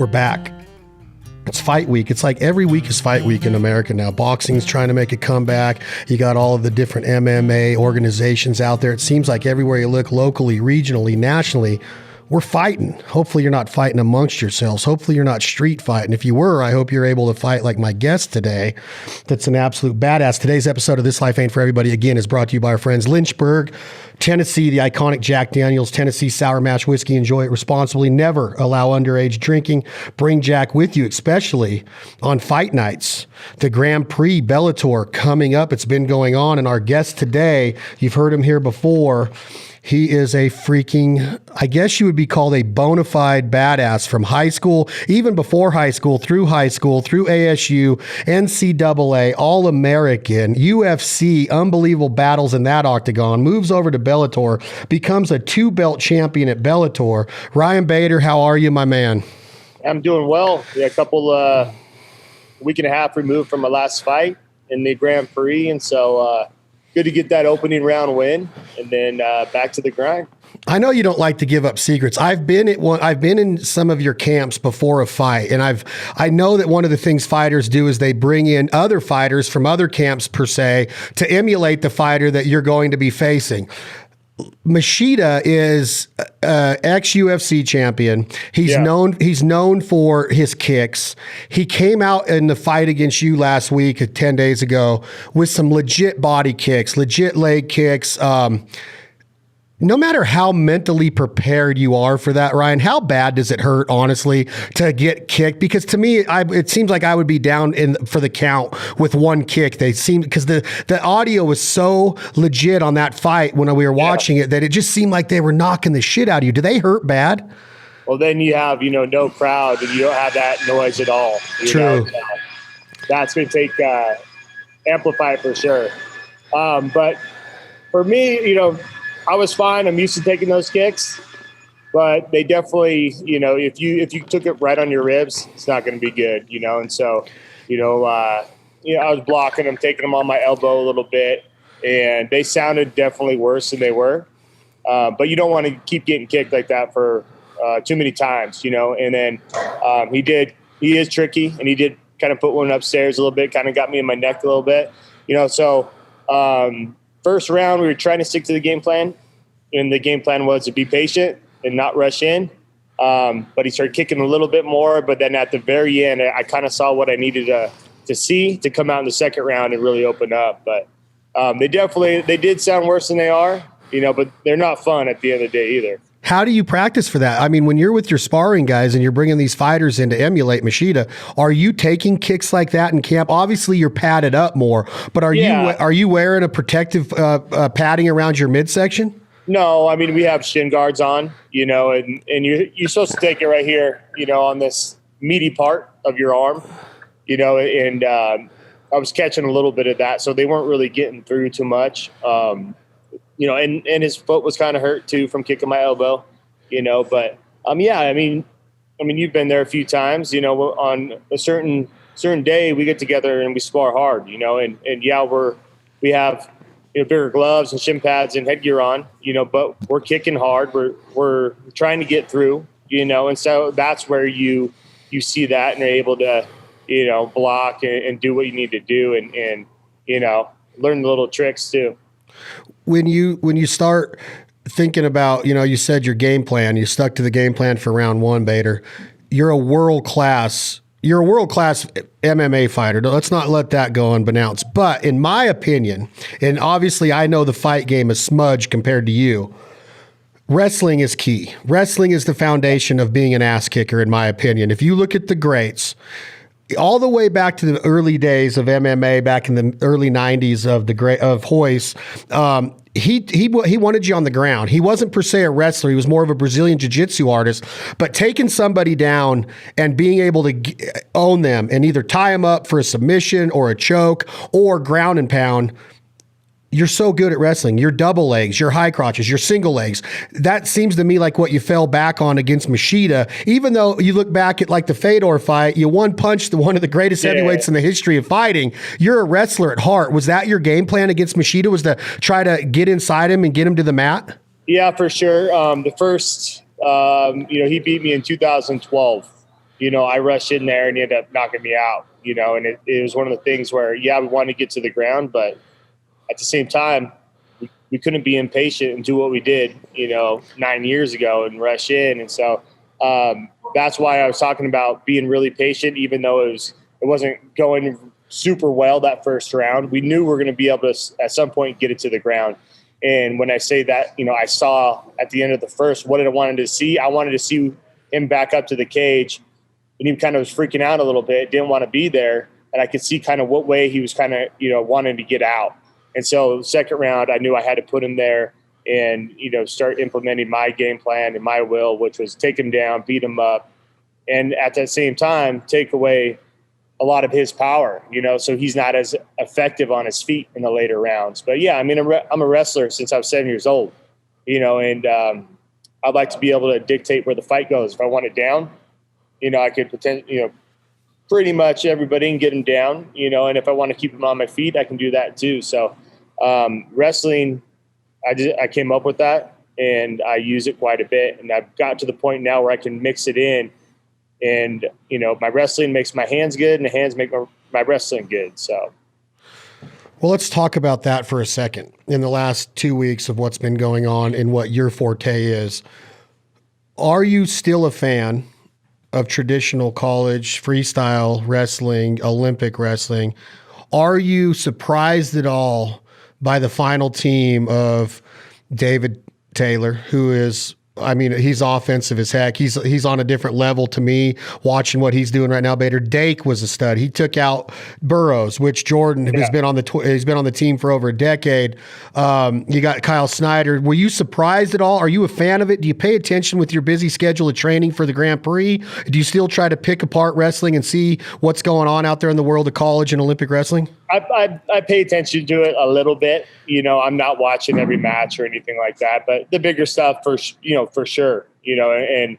We're back. It's fight week. It's like every week is fight week in America now. Boxing's trying to make a comeback. You got all of the different MMA organizations out there. It seems like everywhere you look, locally, regionally, nationally, we're fighting. Hopefully you're not fighting amongst yourselves. Hopefully you're not street fighting. If you were, I hope you're able to fight like my guest today. That's an absolute badass. Today's episode of This Life Ain't For Everybody, again, is brought to you by our friends Lynchburg, Tennessee, the iconic Jack Daniel's Tennessee Sour Mash Whiskey. Enjoy it responsibly. Never allow underage drinking. Bring Jack with you, especially on fight nights. The Grand Prix Bellator coming up. It's been going on. And our guest today, you've heard him here before. He is a freaking, I guess you would be called a bona fide badass from high school, even before high school, through ASU, NCAA, All-American, UFC, unbelievable battles in that octagon, moves over to Bellator, becomes a 2-belt champion at Bellator. Ryan Bader, how are you, my man? I'm doing well. Yeah, a week and a half removed from my last fight in the Grand Prix, and so good to get that opening round win, and then back to the grind. I know you don't like to give up secrets. I've been in some of your camps before a fight, and I know that one of the things fighters do is they bring in other fighters from other camps per se to emulate the fighter that you're going to be facing. Machida is ex-UFC champion. He's known for his kicks. He came out in the fight against you last week, 10 days ago, with some legit body kicks, legit leg kicks. No matter how mentally prepared you are for that, Ryan, how bad does it hurt, honestly, to get kicked? Because to me, it seems like I would be down for the count with one kick. They seemed, because the audio was so legit on that fight when we were watching it, that it just seemed like they were knocking the shit out of you. Do they hurt bad? Well, then you have, no crowd, and you don't have that noise at all. True. That's going to take amplify for sure. But for me, I was fine. I'm used to taking those kicks, but they definitely, if you took it right on your ribs, it's not going to be good, And so, I was blocking them, taking them on my elbow a little bit, and they sounded definitely worse than they were. But you don't want to keep getting kicked like that for too many times, And then he is tricky, and he did kind of put one upstairs a little bit, kind of got me in my neck a little bit, So first round, we were trying to stick to the game plan, and the game plan was to be patient and not rush in. But he started kicking a little bit more, but then at the very end, I kind of saw what I needed to see to come out in the second round and really open up. But they did sound worse than they are, but they're not fun at the end of the day either. How do you practice for that? I mean, when you're with your sparring guys and you're bringing these fighters in to emulate Machida, are you taking kicks like that in camp? Obviously, you're padded up more, but are you wearing a protective padding around your midsection? No, I mean, we have shin guards on, and you're supposed to take it right here, on this meaty part of your arm, and I was catching a little bit of that, so they weren't really getting through too much. And his foot was kind of hurt too from kicking my elbow, but I mean, you've been there a few times, on a certain day we get together and we spar hard, and we have bigger gloves and shin pads and headgear on, but we're kicking hard. We're trying to get through, and so that's where you see that and you're able to, block and do what you need to do and learn the little tricks too. When you start thinking about, you said your game plan, you stuck to the game plan for round one, Bader. You're a world-class MMA fighter. Let's not let that go unbeknownst. But in my opinion, and obviously I know the fight game is smudge compared to you, wrestling is key. Wrestling is the foundation of being an ass kicker, in my opinion. If you look at the greats, all the way back to the early days of MMA, back in the early 90s of Hoist, he wanted you on the ground. He wasn't per se a wrestler. He was more of a Brazilian jiu-jitsu artist, but taking somebody down and being able to own them and either tie them up for a submission or a choke or ground and pound. You're so good at wrestling. Your double legs, your high crotches, your single legs. That seems to me like what you fell back on against Machida. Even though you look back at like the Fedor fight, you one-punched one of the greatest heavyweights in the history of fighting. You're a wrestler at heart. Was that your game plan against Machida, was to try to get inside him and get him to the mat? Yeah, for sure. The first, he beat me in 2012, I rushed in there and he ended up knocking me out, and it was one of the things where, we wanted to get to the ground, but at the same time, we couldn't be impatient and do what we did, 9 years ago and rush in. And so that's why I was talking about being really patient, even though it wasn't going super well that first round. We knew we were going to be able to, at some point, get it to the ground. And when I say that, I saw at the end of the first, what did I wanted to see? I wanted to see him back up to the cage, and he kind of was freaking out a little bit, didn't want to be there. And I could see kind of what way he was kind of, wanting to get out. And so the second round, I knew I had to put him there and, start implementing my game plan and my will, which was take him down, beat him up, and at that same time, take away a lot of his power, so he's not as effective on his feet in the later rounds. But yeah, I mean, I'm a wrestler since I was 7 years old, and I'd like to be able to dictate where the fight goes. If I want it down, I could pretty much everybody can get him down, and if I want to keep him on my feet, I can do that too. So wrestling, I came up with that and I use it quite a bit. And I've got to the point now where I can mix it in. And, my wrestling makes my hands good and the hands make my wrestling good. So, well, let's talk about that for a second. In the last 2 weeks of what's been going on and what your forte is, are you still a fan of traditional college freestyle wrestling, Olympic wrestling? Are you surprised at all by the final team of David Taylor, who is, he's offensive as heck. He's on a different level to me, watching what he's doing right now. Bader Dake was a stud. He took out Burroughs, which Jordan has been on the team for over a decade. You got Kyle Snyder. Were you surprised at all? Are you a fan of it? Do you pay attention with your busy schedule of training for the Grand Prix? Do you still try to pick apart wrestling and see what's going on out there in the world of college and Olympic wrestling? I pay attention to it a little bit. I'm not watching every match or anything like that, but the bigger stuff for sure, and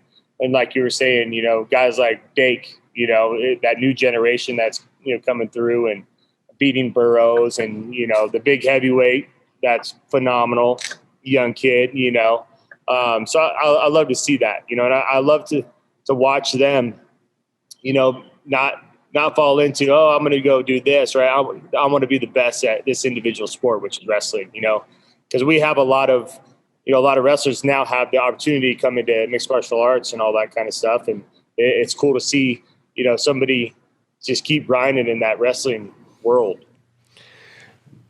like you were saying, guys like Dake, that new generation that's, coming through and beating Burroughs and, the big heavyweight, that's phenomenal young kid, so I love to see that, and I love to watch them, not fall into, I'm going to go do this, right? I want to be the best at this individual sport, which is wrestling, because we have a lot of wrestlers now have the opportunity to come into mixed martial arts and all that kind of stuff. And it's cool to see, somebody just keep grinding in that wrestling world.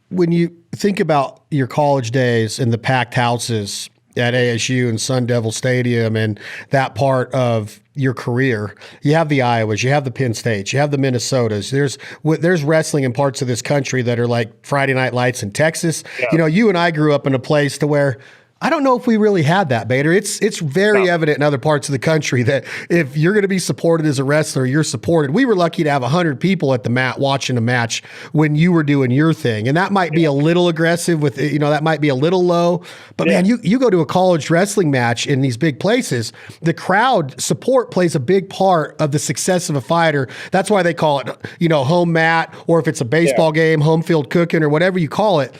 When you think about your college days and the packed houses at ASU and Sun Devil Stadium and that part of your career, you have the Iowas, you have the Penn States, you have the Minnesotas. There's wrestling in parts of this country that are like Friday Night Lights in Texas. Yeah. You and I grew up in a place to where I don't know if we really had that, Bader. It's very evident in other parts of the country that if you're going to be supported as a wrestler, you're supported. We were lucky to have 100 people at the mat watching a match when you were doing your thing. And that might be a little aggressive with, that might be a little low. But man, you go to a college wrestling match in these big places, the crowd support plays a big part of the success of a fighter. That's why they call it, home mat, or if it's a baseball game, home field cooking, or whatever you call it.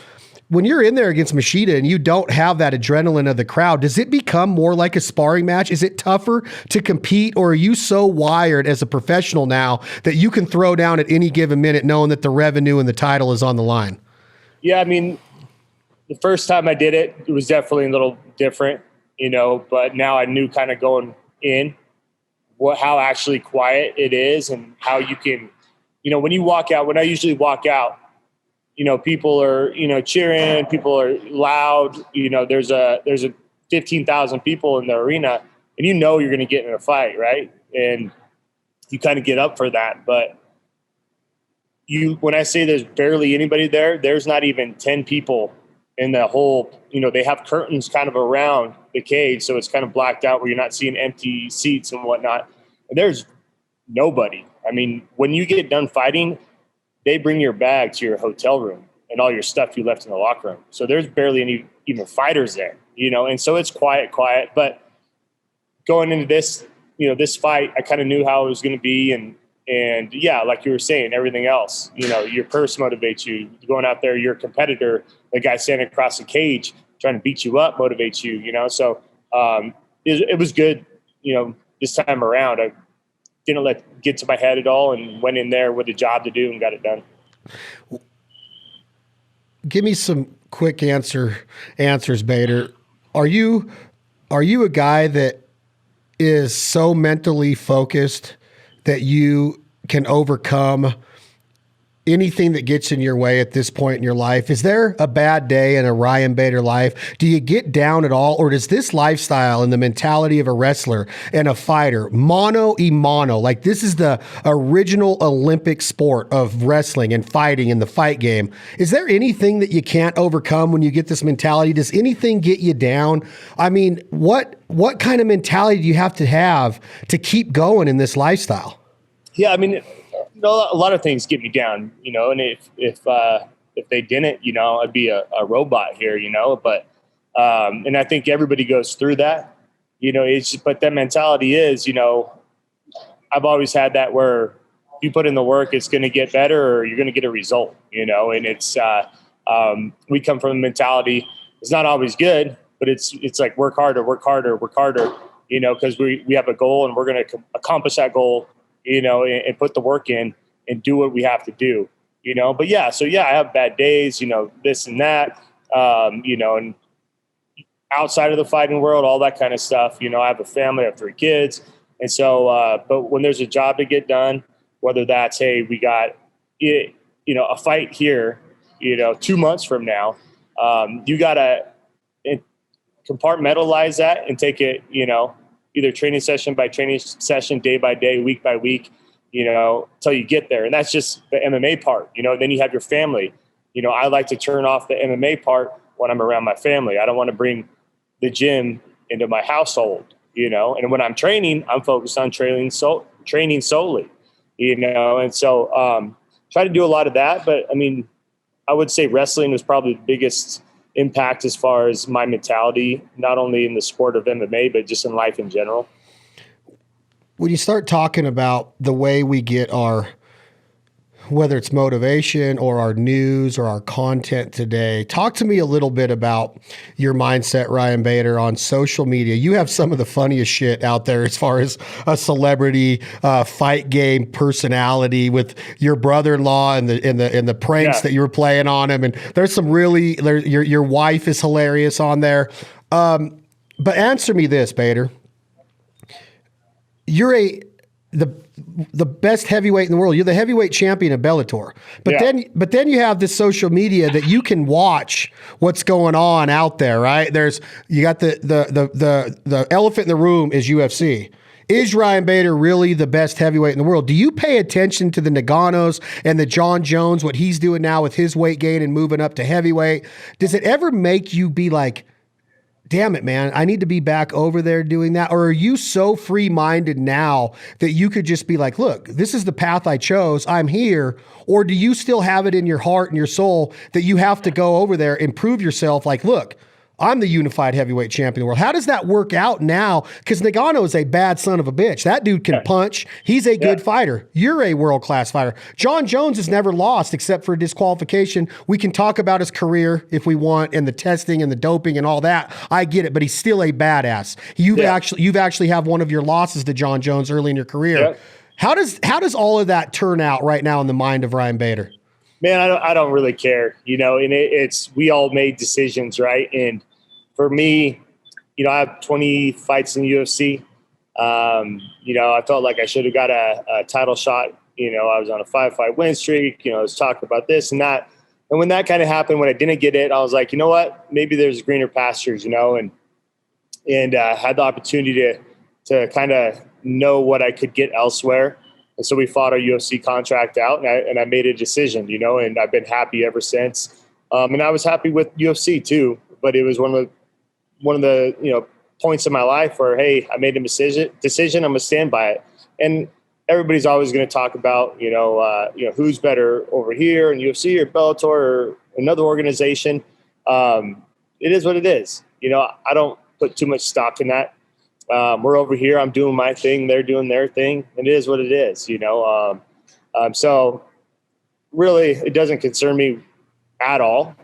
When you're in there against Machida and you don't have that adrenaline of the crowd, does it become more like a sparring match? Is it tougher to compete, or are you so wired as a professional now that you can throw down at any given minute knowing that the revenue and the title is on the line? Yeah, the first time I did it, it was definitely a little different, but now I knew kind of going in how actually quiet it is and how you can, when you walk out, when I usually walk out, people are, cheering, people are loud, there's a 15,000 people in the arena and you're going to get in a fight. Right. And you kind of get up for that. But when I say there's barely anybody there, there's not even 10 people in the whole, they have curtains kind of around the cage. So it's kind of blacked out where you're not seeing empty seats and whatnot. And there's nobody. When you get done fighting, they bring your bag to your hotel room and all your stuff you left in the locker room. So there's barely any even fighters there, and so it's quiet. But going into this, this fight, I kind of knew how it was going to be. And yeah, like you were saying, everything else, your purse motivates you. Going out there, your competitor, the guy standing across the cage trying to beat you up, motivates you, So it was good, this time around. didn't let it get to my head at all, and went in there with a job to do and got it done. Give me some quick answers, Bader. Are you a guy that is so mentally focused that you can overcome anything that gets in your way at this point in your life? Is there a bad day in a Ryan Bader life? Do you get down at all? Or does this lifestyle and the mentality of a wrestler and a fighter, mano y mano, like this is the original Olympic sport of wrestling and fighting in the fight game. Is there anything that you can't overcome when you get this mentality? Does anything get you down? I mean, what kind of mentality do you have to keep going in this lifestyle? Yeah, I mean, a lot of things get me down, and if they didn't, I'd be a robot here, but, and I think everybody goes through that, but that mentality is, I've always had that where if you put in the work, it's going to get better or you're going to get a result, and it's, we come from a mentality. It's not always good, but it's like work harder, because we have a goal and we're going to accomplish that goal, and put the work in and do what we have to do, but I have bad days, this and that, and outside of the fighting world, all that kind of stuff, I have a family, I have 3 kids. And so, but when there's a job to get done, whether that's, hey, we got, a fight here, 2 months from now, you got to compartmentalize that and take it, either training session by training session, day by day, week by week, till you get there. And that's just the MMA part, then you have your family. I like to turn off the MMA part when I'm around my family. I don't want to bring the gym into my household, and when I'm training, I'm focused on training solely, and so, try to do a lot of that. But I mean, I would say wrestling was probably the biggest impact as far as my mentality, not only in the sport of MMA, but just in life in general. When you start talking about the way we get whether it's motivation or our news or our content today, talk to me a little bit about your mindset, Ryan Bader, on social media. You have some of the funniest shit out there as far as a celebrity fight game personality with your brother-in-law and the pranks that you were playing on him. And there's some your wife is hilarious on there. But answer me this, Bader. You're the best heavyweight in the world. You're the heavyweight champion of Bellator. But then you have this social media that you can watch what's going on out there, right? You got the elephant in the room is UFC. Is Ryan Bader really the best heavyweight in the world? Do you pay attention to the Naganos and the John Jones, what he's doing now with his weight gain and moving up to heavyweight? Does it ever make you be like, damn it, man, I need to be back over there doing that? Or are you so free-minded now that you could just be like, look, this is the path I chose, I'm here? Or do you still have it in your heart and your soul that you have to go over there and prove yourself like, look, I'm the unified heavyweight champion of the world? How does that work out now? Because Nagano is a bad son of a bitch. That dude can punch. He's a good fighter. You're a world-class fighter. John Jones has never lost except for disqualification. We can talk about his career if we want and the testing and the doping and all that. I get it, but he's still a badass. You've actually have one of your losses to John Jones early in your career. Yeah. How does all of that turn out right now in the mind of Ryan Bader? Man, I don't really care, and it's, we all made decisions, right? And for me, I have 20 fights in the UFC. I felt like I should have got a title shot. I was on a 5-fight win streak, let's talk about this and that. And when that kind of happened, when I didn't get it, I was like, you know what, maybe there's greener pastures, and had the opportunity to kind of know what I could get elsewhere. And so we fought our UFC contract out, and I made a decision, and I've been happy ever since. And I was happy with UFC too, but it was one of the points in my life where, hey, I made a decision. I'm gonna stand by it. And everybody's always going to talk about who's better over here in UFC or Bellator or another organization. It is what it is. I don't put too much stock in that. We're over here. I'm doing my thing. They're doing their thing. And it is what it is. So really, it doesn't concern me at all.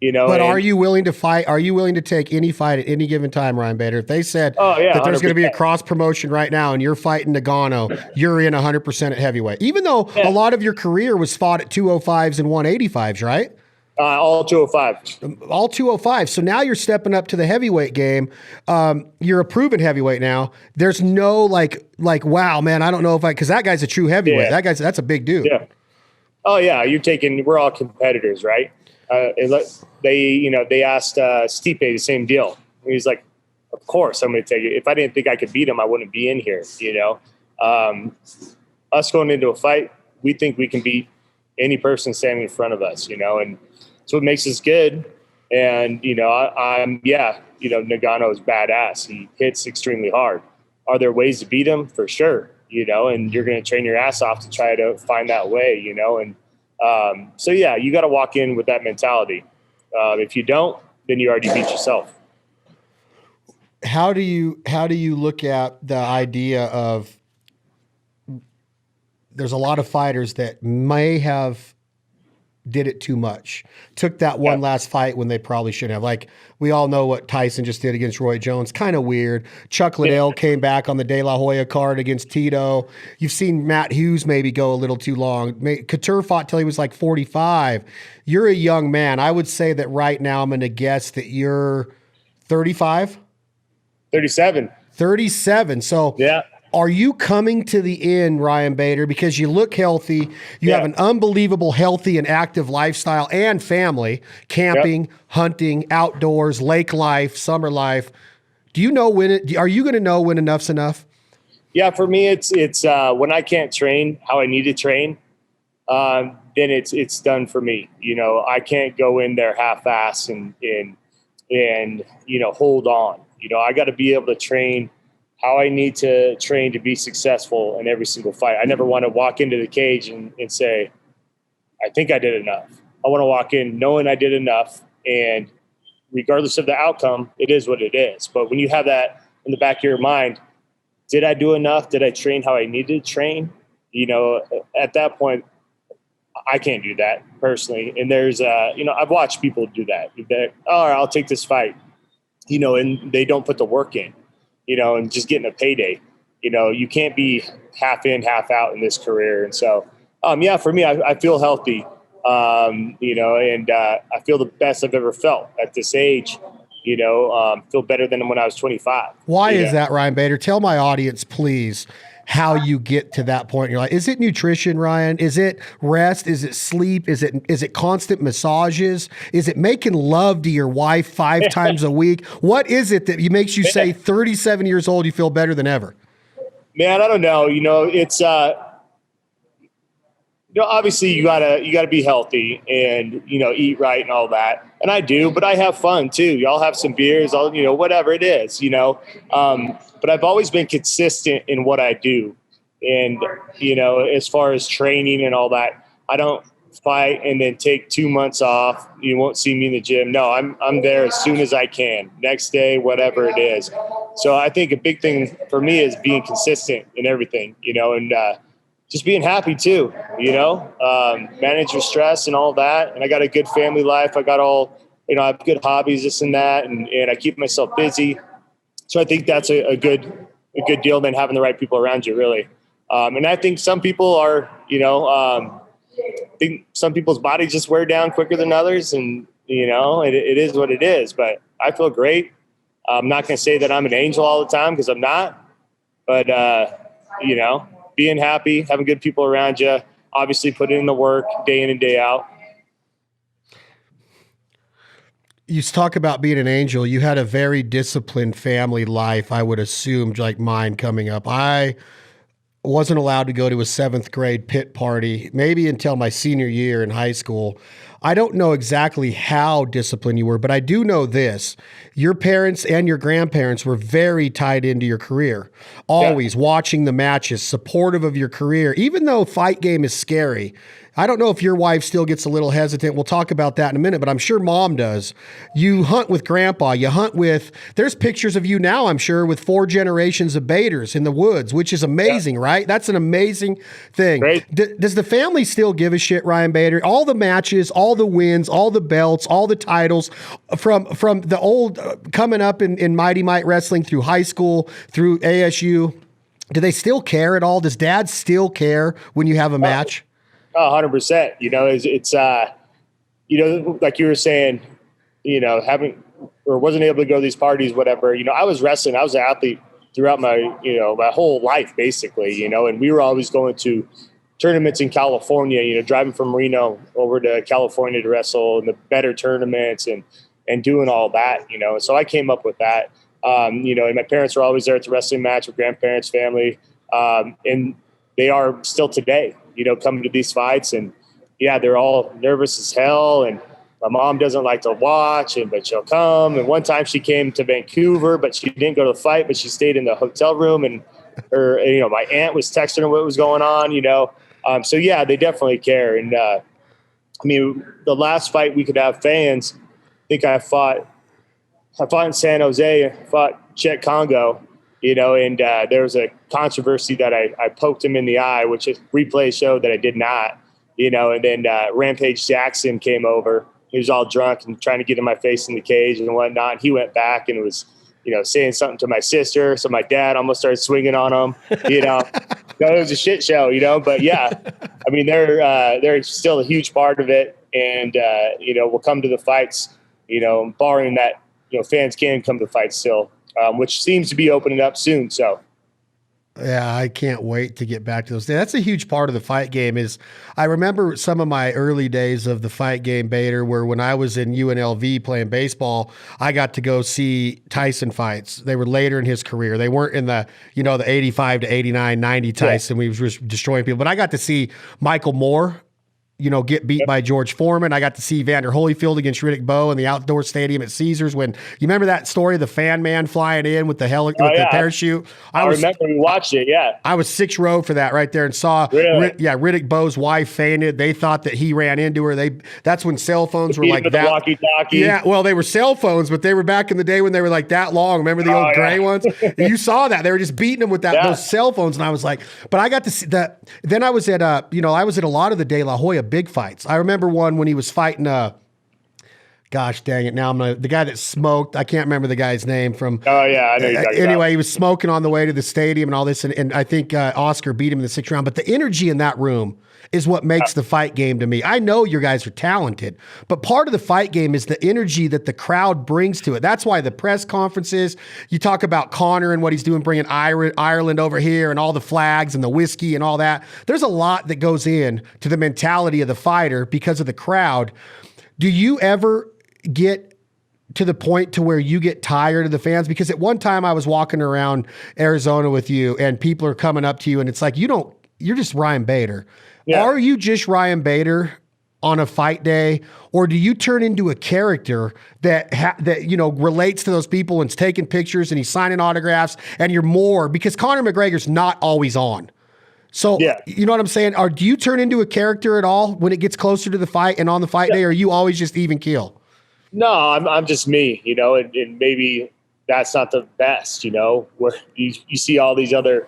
But are you willing to fight? Are you willing to take any fight at any given time, Ryan Bader? If they said that there's going to be a cross promotion right now and you're fighting Nagano, you're in 100% at heavyweight, even though a lot of your career was fought at 205s and 185s, right? All 205. All 205. So now you're stepping up to the heavyweight game. You're a proven heavyweight now. There's no like, wow, man, I don't know if because that guy's a true heavyweight. That's a big dude. Yeah. Oh yeah. We're all competitors, right? They asked Stipe the same deal. And he's like, of course I'm going to take it. If I didn't think I could beat him, I wouldn't be in here. Us going into a fight, we think we can beat any person standing in front of us, and so it makes us good. And, Nagano is badass. He hits extremely hard. Are there ways to beat him? For sure. And you're going to train your ass off to try to find that way, and, you got to walk in with that mentality. If you don't, then you already beat yourself. How do you look at the idea of there's a lot of fighters that may have did it too much, took that one last fight when they probably shouldn't have. Like we all know what Tyson just did against Roy Jones, kind of weird. Chuck Liddell came back on the De La Hoya card against Tito. You've seen Matt Hughes maybe go a little too long. Couture fought till he was like 45. You're a young man. I would say that right now I'm going to guess that you're 35? 37. 37. So yeah. Are you coming to the end, Ryan Bader, because you look healthy, you have an unbelievable healthy and active lifestyle and family, camping, hunting, outdoors, lake life, summer life. Do you know are you going to know when enough's enough? Yeah, for me, it's when I can't train how I need to train, then it's done for me. I can't go in there half-ass and hold on. I got to be able to train how I need to train to be successful in every single fight. I never want to walk into the cage and say, I think I did enough. I want to walk in knowing I did enough, and regardless of the outcome, it is what it is. But when you have that in the back of your mind, did I do enough? Did I train how I needed to train? At that point, I can't do that personally. And there's, I've watched people do that. I'll take this fight, and they don't put the work in. And just getting a payday. You can't be half in, half out in this career. And so, for me, I feel healthy, and I feel the best I've ever felt at this age, feel better than when I was 25. Why is that, Ryan Bader? Tell my audience, please, how you get to that point in your life. Is it nutrition, Ryan? Is it rest? Is it sleep? Is it constant massages? Is it making love to your wife 5 times a week? What is it that makes you say 37 years old, you feel better than ever? Man, I don't know. It's, obviously you gotta be healthy and, eat right and all that. And I do, but I have fun too. Y'all have some beers, whatever it is, but I've always been consistent in what I do. And, as far as training and all that, I don't fight and then take 2 months off. You won't see me in the gym. No, I'm there as soon as I can, next day, whatever it is. So I think a big thing for me is being consistent in everything, and just being happy too, manage your stress and all that. And I got a good family life. I got all, I have good hobbies, this and that. And I keep myself busy. So I think that's a good deal, then having the right people around you, really. And I think some people are, I think some people's bodies just wear down quicker than others, and it is what it is. But I feel great. I'm not going to say that I'm an angel all the time, because I'm not. But being happy, having good people around you, obviously putting in the work day in and day out. You talk about being an angel. You had a very disciplined family life, I would assume, like mine coming up. I wasn't allowed to go to a 7th grade pit party, maybe until my senior year in high school. I don't know exactly how disciplined you were, but I do know this. Your parents and your grandparents were very tied into your career, always watching the matches, supportive of your career. Even though fight game is scary, I don't know if your wife still gets a little hesitant. We'll talk about that in a minute, but I'm sure mom does. You hunt with grandpa. You hunt with, there's pictures of you now, I'm sure, with 4 generations of Baders in the woods, which is amazing, right? That's an amazing thing. Great. Does the family still give a shit, Ryan Bader? All the matches, all the wins, all the belts, all the titles from the old coming up in Mighty Might Wrestling through high school, through ASU. Do they still care at all? Does dad still care when you have a match? 100%. You know, it's you know, like you were saying, you know, wasn't able to go to these parties, whatever. You know, I was wrestling. I was an athlete throughout my whole life, basically. You know, and we were always going to tournaments in California. You know, driving from Reno over to California to wrestle in the better tournaments and doing all that. You know, so I came up with that. You know, and my parents were always there at the wrestling match with grandparents, family, and they are still today. You know, coming to these fights, and yeah, they're all nervous as hell. And my mom doesn't like to watch, but she'll come. And one time she came to Vancouver, but she didn't go to the fight, but she stayed in the hotel room. And my aunt was texting her what was going on. You know, so yeah, they definitely care. And I mean, the last fight we could have fans. I think I fought in San Jose. Fought Chet Congo. You know, and there was a controversy that I poked him in the eye, which is replay showed that I did not, you know, and then Rampage Jackson came over. He was all drunk and trying to get in my face in the cage and whatnot. And he went back and was, you know, saying something to my sister. So my dad almost started swinging on him, you know. It was a shit show, you know, but yeah, I mean, they're still a huge part of it. And, you know, we'll come to the fights, you know, barring that, you know, fans can come to fights still. Which seems to be opening up soon. So, yeah, I can't wait to get back to those days. That's a huge part of the fight game. Is I remember some of my early days of the fight game, Bader, where when I was in UNLV playing baseball, I got to go see Tyson fights. They were later in his career. They weren't in the, you know, the 85 to 89, 90 Tyson. Yeah. We was destroying people. But I got to see Michael Moore, you know, get beat by George Foreman. I got to see Vander Holyfield against Riddick Bowe in the outdoor stadium at Caesars. When you remember that story, the fan man flying in with the the parachute. I remember we watched it. Yeah, I was 6th row for that right there and saw. Really? Riddick Bowe's wife fainted. They thought that he ran into her. That's when cell phones were like that. Walkie-talkie. Yeah, well, they were cell phones, but they were back in the day when they were like that long. Remember the old gray ones? You saw that they were just beating them with those cell phones, and I was like, but I got to see that. Then I was at I was at a lot of the De La Hoya big fights. I remember one when he was fighting gosh dang it, now the guy that smoked, I can't remember the guy's name from. Oh yeah, I know you're talking anyway, about. He was smoking on the way to the stadium and all this, and I think Oscar beat him in the 6th round. But the energy in that room is what makes the fight game to me. I know you guys are talented, but part of the fight game is the energy that the crowd brings to it. That's why the press conferences, you talk about Conor and what he's doing, bringing Ireland over here and all the flags and the whiskey and all that. There's a lot that goes in to the mentality of the fighter because of the crowd. Do you ever get to the point to where you get tired of the fans? Because at one time I was walking around Arizona with you and people are coming up to you and it's like, you're just Ryan Bader. Yeah. Are you just Ryan Bader on a fight day, or do you turn into a character that relates to those people and's taking pictures and he's signing autographs and you're more, because Conor McGregor's not always on. So, You know what I'm saying? Or do you turn into a character at all when it gets closer to the fight and on the fight day, or are you always just even keel? No, I'm just me, you know, and maybe that's not the best, you know, where you see all these other,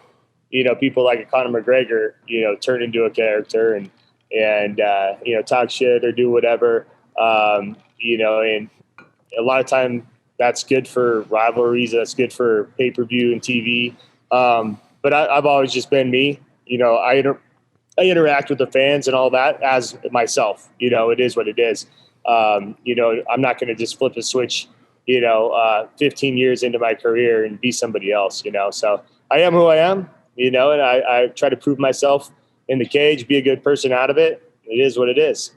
you know, people like a Conor McGregor, you know, turn into a character and you know, talk shit or do whatever, you know, and a lot of time that's good for rivalries. That's good for pay-per-view and TV. But I've always just been me. You know, I interact with the fans and all that as myself. You know, it is what it is. You know, I'm not going to just flip a switch, you know, 15 years into my career and be somebody else, you know. So I am who I am. You know, and I try to prove myself in the cage, be a good person out of it. It is what it is.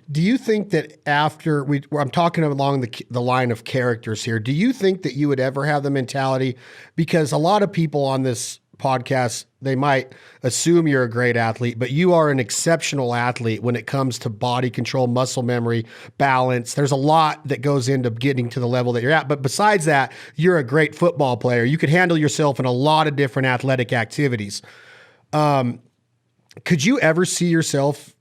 Do you think that after I'm talking along the line of characters here, do you think that you would ever have the mentality? Because a lot of people on this podcast, they might assume you're a great athlete, but you are an exceptional athlete when it comes to body control, muscle memory, balance. There's a lot that goes into getting to the level that you're at. But besides that, you're a great football player. You could handle yourself in a lot of different athletic activities. Could you ever see yourself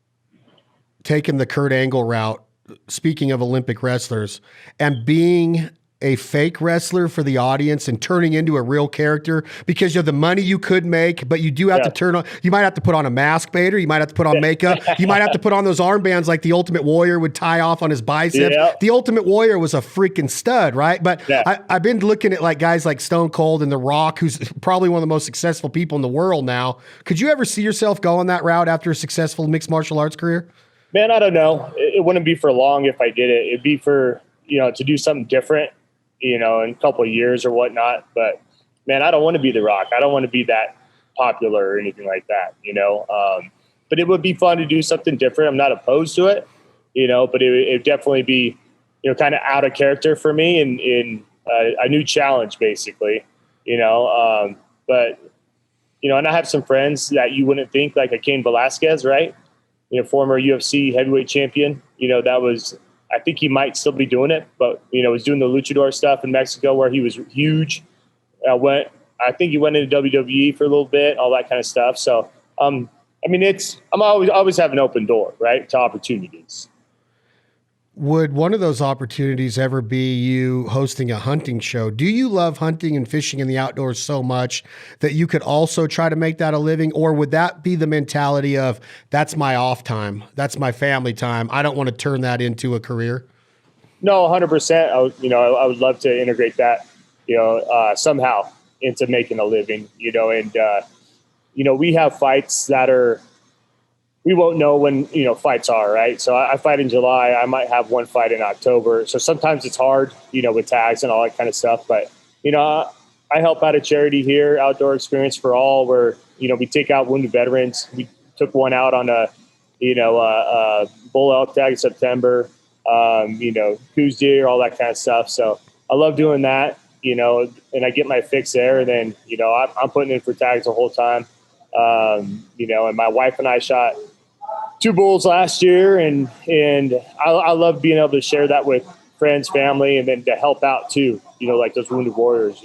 taken the Kurt Angle route, speaking of Olympic wrestlers, and being a fake wrestler for the audience and turning into a real character because of the money you could make, but you do have to turn on, you might have to put on a mask, Bader. You might have to put on makeup. You might have to put on those armbands like the Ultimate Warrior would tie off on his biceps. Yeah. The Ultimate Warrior was a freaking stud, right? But I've been looking at like guys like Stone Cold and The Rock, who's probably one of the most successful people in the world now. Could you ever see yourself going that route after a successful mixed martial arts career? Man, I don't know. It wouldn't be for long if I did it. It'd be for, to do something different, in a couple of years or whatnot. But man, I don't want to be The Rock. I don't want to be that popular or anything like that, but it would be fun to do something different. I'm not opposed to it, but it'd definitely be, kind of out of character for me and in a new challenge basically, but, and I have some friends that you wouldn't think, like a Cain Velasquez, right? Former UFC heavyweight champion, I think he might still be doing it, but, was doing the luchador stuff in Mexico where he was huge. I think he went into WWE for a little bit, all that kind of stuff. So, I'm always have an open door, right, to opportunities. Would one of those opportunities ever be you hosting a hunting show? Do you love hunting and fishing in the outdoors so much that you could also try to make that a living? Or would that be the mentality of, that's my off time, that's my family time, I don't want to turn that into a career? No, 100%. I would love to integrate that, somehow into making a living, and, we have fights that we won't know when, fights are, right? So I fight in July. I might have one fight in October. So sometimes it's hard, with tags and all that kind of stuff. But, I help out a charity here, Outdoor Experience for All, where, we take out wounded veterans. We took one out on a bull elk tag in September, goose deer, all that kind of stuff. So I love doing that, and I get my fix there. And then, I'm putting in for tags the whole time. And my wife and I shot 2 bulls last year, and I love being able to share that with friends, family, and then to help out too, like those wounded warriors,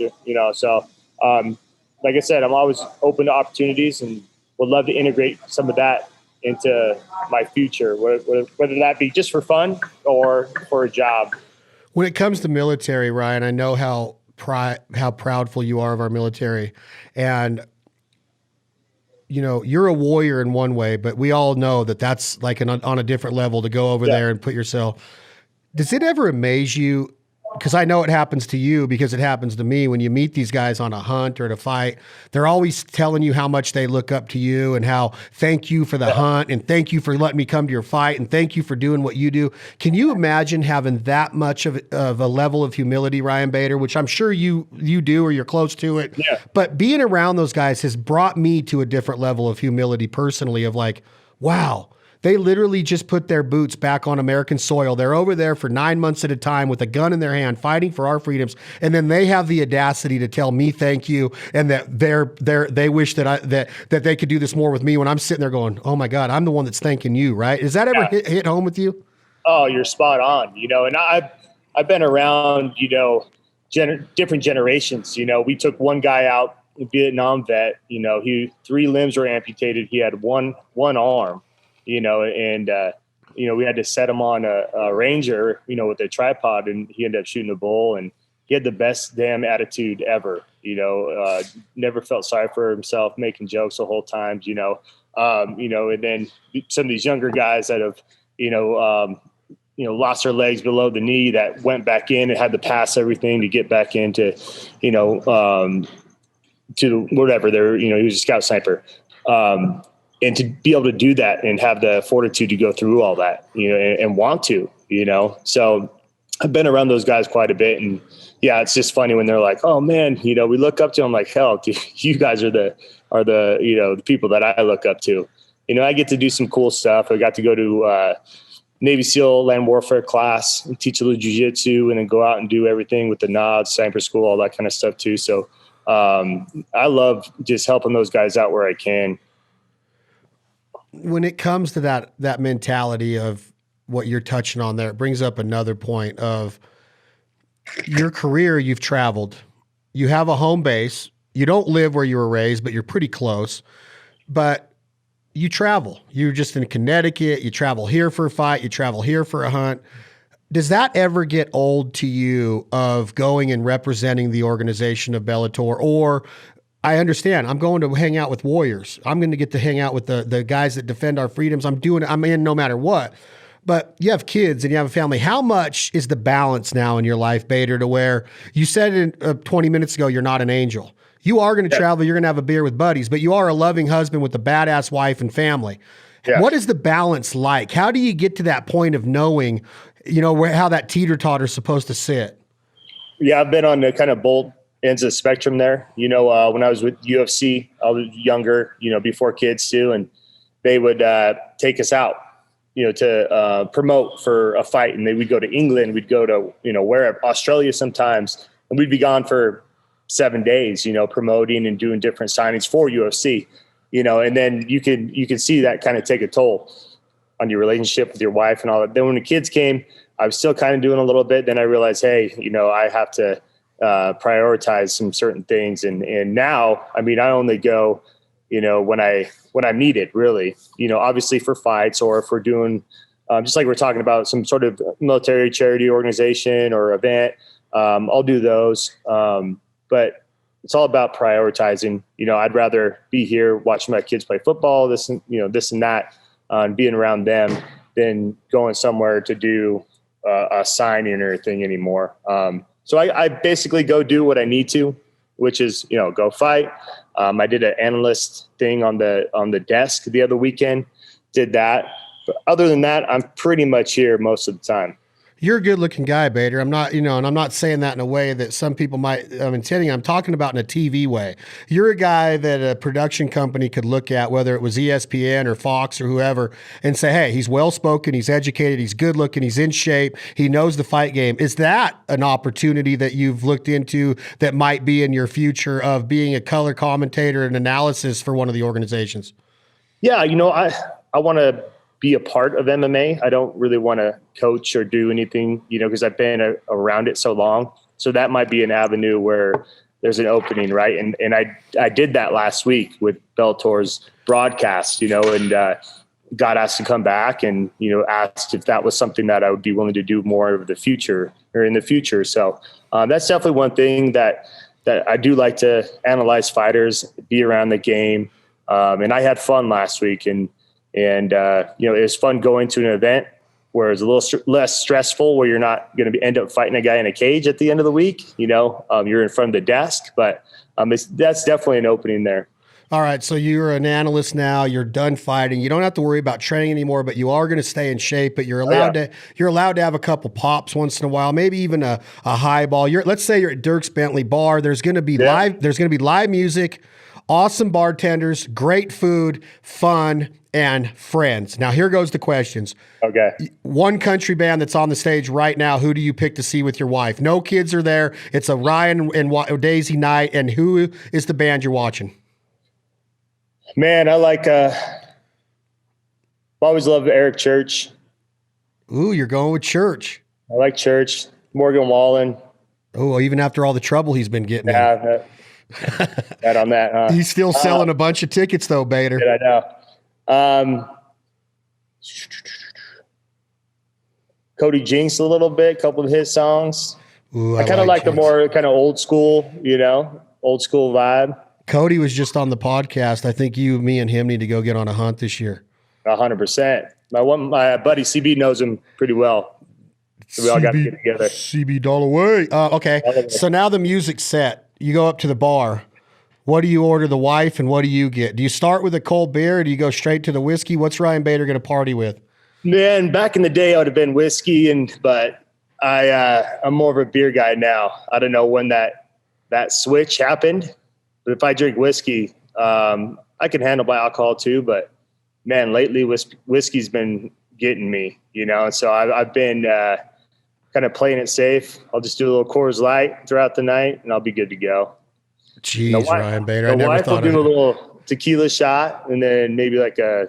so, like I said, I'm always open to opportunities and would love to integrate some of that into my future, whether that be just for fun or for a job. When it comes to military, Ryan, I know how proudful you are of our military, and you're a warrior in one way, but we all know that that's like on a different level to go over there and put yourself. Does it ever amaze you? Because I know it happens to you, because it happens to me when you meet these guys on a hunt or at a fight. They're always telling you how much they look up to you and how thank you for the hunt and thank you for letting me come to your fight and thank you for doing what you do. Can you imagine having that much of a level of humility, Ryan Bader, which I'm sure you do or you're close to it. Yeah. But being around those guys has brought me to a different level of humility personally, of like, wow, they literally just put their boots back on American soil. They're over there for 9 months at a time with a gun in their hand, fighting for our freedoms. And then they have the audacity to tell me thank you, and that they wish that they could do this more with me, when I'm sitting there going, oh my God, I'm the one that's thanking you, right? Does that ever hit home with you? Oh, you're spot on. And I've been around, different generations. We took one guy out, a Vietnam vet. He 3 limbs were amputated. He had one arm. And we had to set him on a Ranger, with a tripod, and he ended up shooting a bull, and he had the best damn attitude ever, never felt sorry for himself, making jokes the whole time, and then some of these younger guys that have, lost their legs below the knee, that went back in and had to pass everything to get back into, to whatever they're, he was a scout sniper. And to be able to do that and have the fortitude to go through all that, and want to, so I've been around those guys quite a bit. And yeah, it's just funny when they're like, oh man, we look up to them. Like, hell, you guys are the the people that I look up to. I get to do some cool stuff. I got to go to Navy SEAL land warfare class and teach a little jiu-jitsu, and then go out and do everything with the nods, sniper school, all that kind of stuff too. So I love just helping those guys out where I can. When it comes to that mentality of what you're touching on there, it brings up another point of your career. You've traveled, you have a home base. You don't live where you were raised, but you're pretty close. But you travel. You're just in Connecticut. You travel here for a fight. You travel here for a hunt. Does that ever get old to you of going and representing the organization of Bellator? Or I understand I'm going to hang out with warriors. I'm going to get to hang out with the guys that defend our freedoms. I'm in no matter what. But you have kids and you have a family. How much is the balance now in your life, Bader, to where you said 20 minutes ago, you're not an angel. You are going to travel. You're going to have a beer with buddies, but you are a loving husband with a badass wife and family. Yeah. What is the balance like? How do you get to that point of knowing, how that teeter-totter is supposed to sit? Yeah, I've been on the kind of both ends of the spectrum there. When I was with UFC, I was younger, before kids too, and they would take us out, to promote for a fight. And then we'd go to England, we'd go to, wherever, Australia sometimes, and we'd be gone for 7 days, promoting and doing different signings for UFC, and then you can see that kind of take a toll on your relationship with your wife and all that. Then when the kids came, I was still kind of doing a little bit. Then I realized, hey, I have to prioritize some certain things. And now, I only go, when I'm needed, really, obviously for fights, or if we're doing, just like we're talking about some sort of military charity organization or event, I'll do those. But it's all about prioritizing. I'd rather be here watching my kids play football, this and that, and being around them than going somewhere to do a signing or thing anymore. So I basically go do what I need to, which is, go fight. I did an analyst thing on the desk the other weekend, did that. But other than that, I'm pretty much here most of the time. You're a good looking guy, Bader. I'm not, and I'm not saying that in a way that some people might, intending. I'm talking about in a TV way. You're a guy that a production company could look at, whether it was ESPN or Fox or whoever, and say, hey, he's well-spoken, he's educated, he's good looking, he's in shape, he knows the fight game. Is that an opportunity that you've looked into that might be in your future of being a color commentator and analysis for one of the organizations? Yeah. I want to be a part of MMA. I don't really want to coach or do anything, because I've been around it so long. So that might be an avenue where there's an opening, right? And I did that last week with Bellator's broadcast, and got asked to come back and, asked if that was something that I would be willing to do more of the future or in the future. So that's definitely one thing that I do like to analyze fighters, be around the game. And I had fun last week, and it was fun going to an event where it's a little less stressful, where you're not going to end up fighting a guy in a cage at the end of the week. You're in front of the desk, but that's definitely an opening there. All right. So you're an analyst now, you're done fighting. You don't have to worry about training anymore, but you are going to stay in shape, but you're allowed to have a couple pops once in a while, maybe even a high ball. Let's say you're at Dirk's Bentley bar. There's going to be live music, awesome bartenders, great food, fun, and friends. Now, here goes the questions. Okay. One country band that's on the stage right now, who do you pick to see with your wife? No kids are there. It's a Ryan and Daisy night, and who is the band you're watching? Man, I like I've always loved Eric Church. Ooh, you're going with Church. I like Church. Morgan Wallen. Oh, even after all the trouble he's been getting. Yeah, that on that, huh? He's still selling a bunch of tickets though, Bader. I know. Cody Jinks a little bit, a couple of his songs. Ooh, I kind of like the more kind of old school vibe. Cody was just on the podcast. I think me and him need to go get on a hunt this year. 100%. My buddy CB knows him pretty well. So we all got to get together. CB Dollaway. Okay. So now the music's set. You go up to the bar. What do you order the wife and what do you get? Do you start with a cold beer or do you go straight to the whiskey? What's Ryan Bader going to party with? Man, back in the day, I would have been whiskey, but I'm more of a beer guy now. I don't know when that switch happened, but if I drink whiskey, I can handle my alcohol too. But man, lately whiskey's been getting me, and so I've been kind of playing it safe. I'll just do a little Coors Light throughout the night, and I'll be good to go. Jeez, Ryan Bader, I never wife thought will of do a little tequila shot, and then maybe like a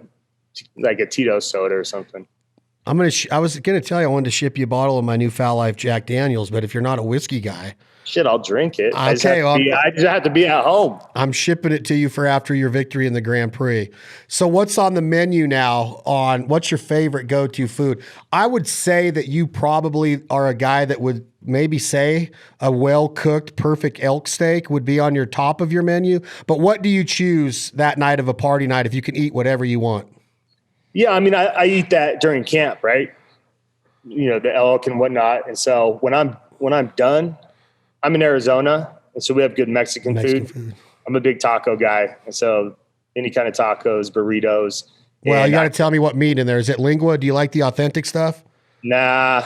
Tito soda or something. I was gonna tell you I wanted to ship you a bottle of my new Foul Life Jack Daniels, but if you're not a whiskey guy, Shit, I'll drink it. I Okay, I just have to be at home. I'm shipping it to you for after your victory in the Grand Prix. So what's on the menu now what's your favorite go-to food? I would say that you probably are a guy that would maybe say a well-cooked, perfect elk steak would be on your top of your menu. But what do you choose that night of a party night if you can eat whatever you want? Yeah, I mean, I eat that during camp, right? You know, the elk and whatnot. And so when I'm done, I'm in Arizona, and so we have good Mexican food. I'm a big taco guy, and so any kind of tacos, burritos. Well, you got to tell me what meat in there. Is it lingua? Do you like the authentic stuff? Nah,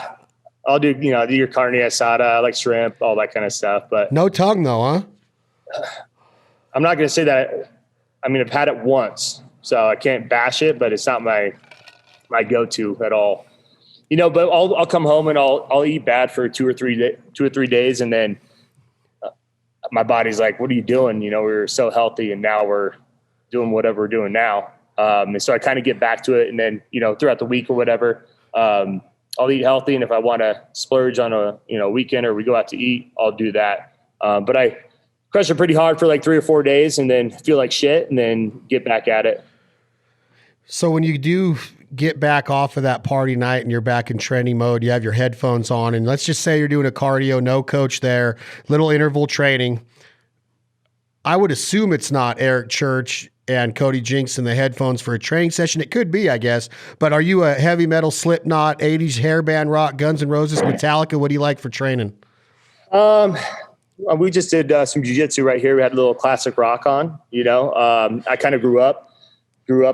I'll do your carne asada. I like shrimp, all that kind of stuff. But no tongue, though, huh? I'm not going to say that. I mean, I've had it once, so I can't bash it, but it's not my go-to at all. You know, but I'll come home and I'll eat bad for 2 or 3 days, and then my body's like, "What are you doing? You know, we were so healthy, and now we're doing whatever we're doing now." And so I kind of get back to it, and then throughout the week or whatever, I'll eat healthy, and if I want to splurge on a weekend or we go out to eat, I'll do that. But I crush it pretty hard for like 3 or 4 days, and then feel like shit, and then get back at it. So when you do get back off of that party night and you're back in training mode, you have your headphones on, and let's just say you're doing a cardio, no coach there, little interval training. I would assume it's not Eric Church and Cody Jinks in the headphones for a training session. It could be, I guess, but are you a heavy metal, Slipknot, 80s hairband rock, Guns N' Roses, Metallica? What do you like for training? We just did some jiu-jitsu right here. We had a little classic rock on, I kind of grew up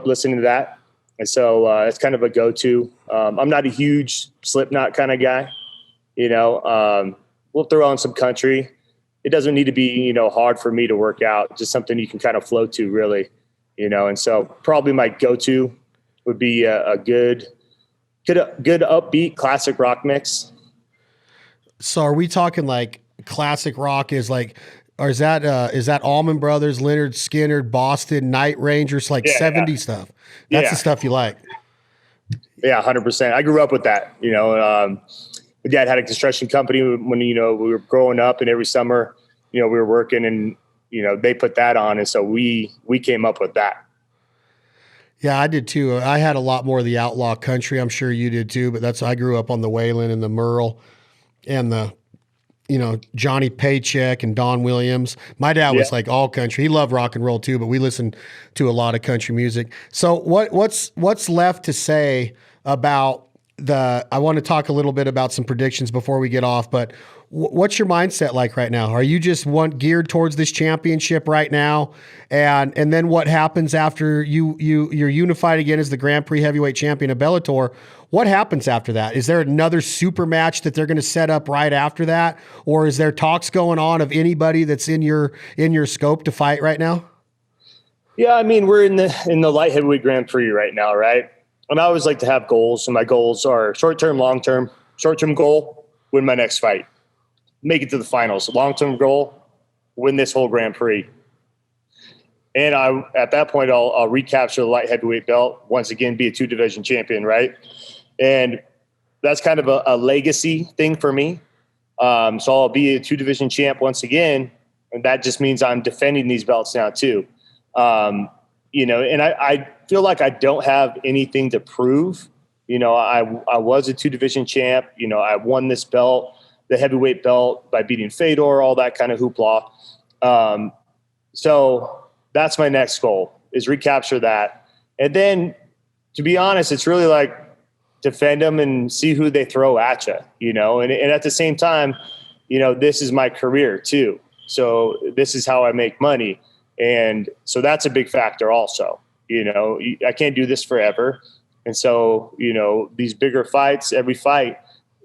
listening to that. And so it's kind of a go-to. I'm not a huge Slipknot kind of guy. We'll throw on some country. It doesn't need to be, hard for me to work out, just something you can kind of flow to really, and so probably my go-to would be a good upbeat classic rock mix. So are we talking like classic rock is like, or is that Allman Brothers, Leonard Skinner, Boston, Night Rangers, like 70s stuff? That's the stuff you like. Yeah, 100%. I grew up with that. My dad had a construction company when we were growing up, and every summer, we were working, and they put that on, and so we came up with that. Yeah, I did too. I had a lot more of the outlaw country. I'm sure you did too, but I grew up on the Waylon and the Merle and the Johnny Paycheck and Don Williams. My dad was like all country. He loved rock and roll too, but we listened to a lot of country music. So what's left to say about I want to talk a little bit about some predictions before we get off, but what's your mindset like right now? Are you just geared towards this championship right now? And then what happens after you're unified again as the Grand Prix heavyweight champion of Bellator? What happens after that? Is there another super match that they're going to set up right after that? Or is there talks going on of anybody that's in your scope to fight right now? Yeah, I mean, we're in the light heavyweight Grand Prix right now, right? And I always like to have goals, and my goals are short-term, long-term. Short-term goal, win my next fight. Make it to the finals. Long-term goal, win this whole Grand Prix. And at that point, I'll recapture the light heavyweight belt, once again, be a 2-division champion, right? And that's kind of a legacy thing for me. So I'll be a 2-division champ once again, and that just means I'm defending these belts now too. And I feel like I don't have anything to prove. I was a 2-division champ. I won this belt, the heavyweight belt, by beating Fedor, all that kind of hoopla. So that's my next goal, is recapture that. And then, to be honest, it's really like defend them and see who they throw at you, and at the same time, this is my career too. So this is how I make money. And so that's a big factor also. I can't do this forever. And so, these bigger fights, every fight,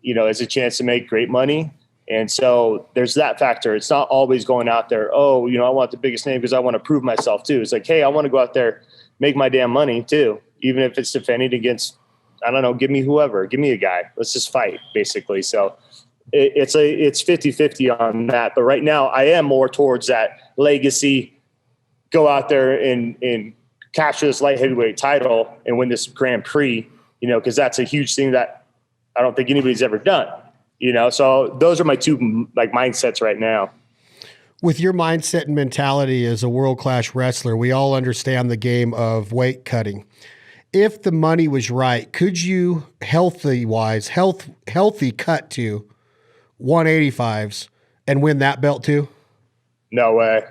is a chance to make great money. And so there's that factor. It's not always going out there, I want the biggest name because I want to prove myself too. It's like, hey, I want to go out there, make my damn money too, even if it's defending against, I don't know, give me whoever, give me a guy. Let's just fight, basically. So it's 50-50 on that. But right now I am more towards that legacy, go out there and capture this light heavyweight title and win this Grand Prix, because that's a huge thing that I don't think anybody's ever done, So those are my two like mindsets right now. With your mindset and mentality as a world-class wrestler, we all understand the game of weight cutting. If the money was right, could you healthy cut to 185s and win that belt too? No way.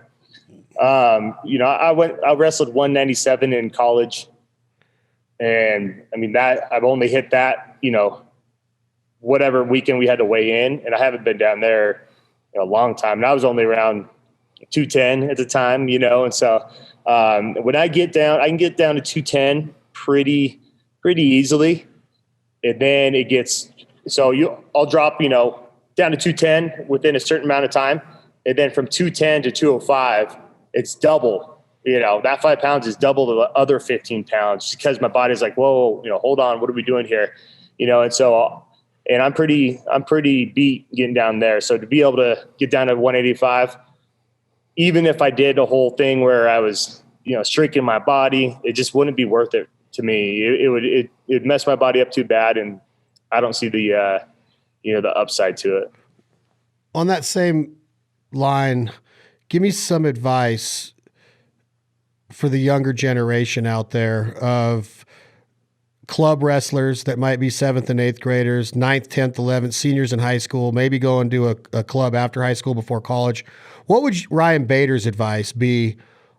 I wrestled 197 in college, and I mean that I've only hit that, whatever weekend we had to weigh in, and I haven't been down there in a long time. And I was only around 210 at the time, and so when I can get down to 210 pretty easily, and then it gets I'll drop down to 210 within a certain amount of time, and then from 210 to 205, it's double. That 5 pounds is double the other 15 pounds, because my body's like, whoa, hold on, what are we doing here? And so, and I'm pretty beat getting down there. So to be able to get down to 185, even if I did a whole thing where I was, shrinking my body, it just wouldn't be worth it to me. It'd mess my body up too bad. And I don't see the upside to it. On that same line, give me some advice for the younger generation out there of club wrestlers that might be 7th and 8th graders, 9th, 10th, 11th, seniors in high school, maybe go and do a club after high school before college. What would Ryan Bader's advice be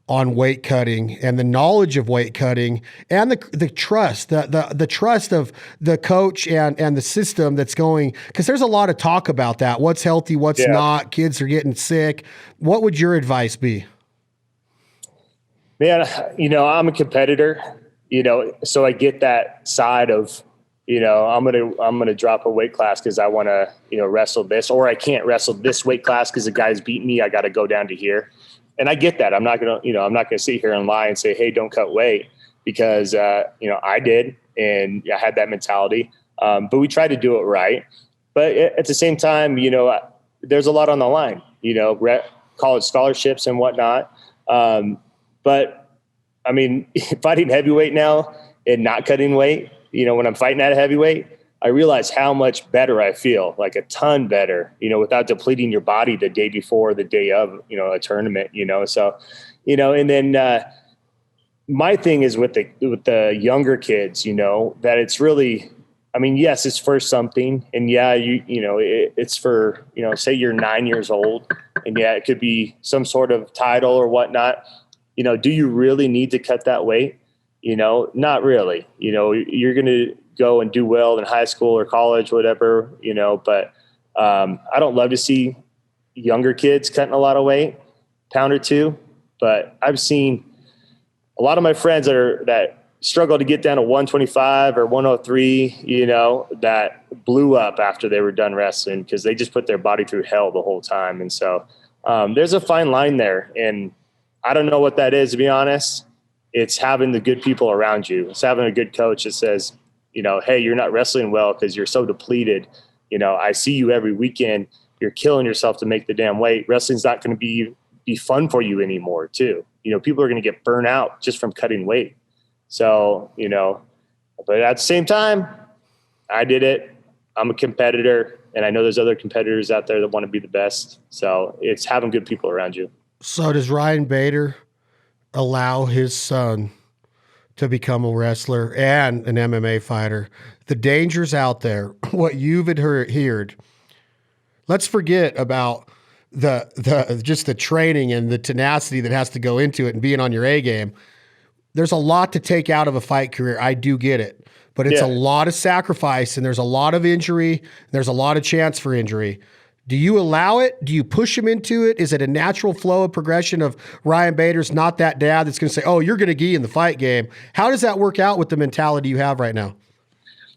on weight cutting and the knowledge of weight cutting and the trust, the trust of the coach and the system that's going? Because there's a lot of talk about that. What's healthy, what's not, kids are getting sick. What would your advice be? Man, I'm a competitor, so I get that side of, I'm going to drop a weight class because I want to, wrestle this, or I can't wrestle this weight class because the guy's beating me. I got to go down to here. And I get that. I'm not going to sit here and lie and say, hey, don't cut weight, because, I did, and I had that mentality. But we tried to do it right. But at the same time, there's a lot on the line, college scholarships and whatnot. But I mean, fighting heavyweight now and not cutting weight, when I'm fighting at a heavyweight, I realize how much better I feel, like a ton better, without depleting your body the day before, the day of, a tournament, so, and then, my thing is with the younger kids, that it's really, I mean, yes, it's for something. And yeah, it's for, say you're 9 years old, and yeah, it could be some sort of title or whatnot. Do you really need to cut that weight? Not really. You're going to go and do well in high school or college, whatever, but I don't love to see younger kids cutting a lot of weight, pound or two, but I've seen a lot of my friends that struggle to get down to 125 or 103, that blew up after they were done wrestling because they just put their body through hell the whole time. And so there's a fine line there, and I don't know what that is, to be honest. It's having the good people around you. It's having a good coach that says, hey, you're not wrestling well because you're so depleted. I see you every weekend. You're killing yourself to make the damn weight. Wrestling's not going to be fun for you anymore, too. People are going to get burnt out just from cutting weight. So, but at the same time, I did it. I'm a competitor, and I know there's other competitors out there that want to be the best. So it's having good people around you. So does Ryan Bader allow his son to become a wrestler and an MMA fighter? The dangers out there, what you've heard, let's forget about just the training and the tenacity that has to go into it and being on your A game. There's a lot to take out of a fight career. I do get it, but it's a lot of sacrifice, and there's a lot of injury. There's a lot of chance for injury. Do you allow it? Do you push him into it? Is it a natural flow of progression of Ryan Bader's not that dad that's going to say, oh, you're going to get in the fight game? How does that work out with the mentality you have right now?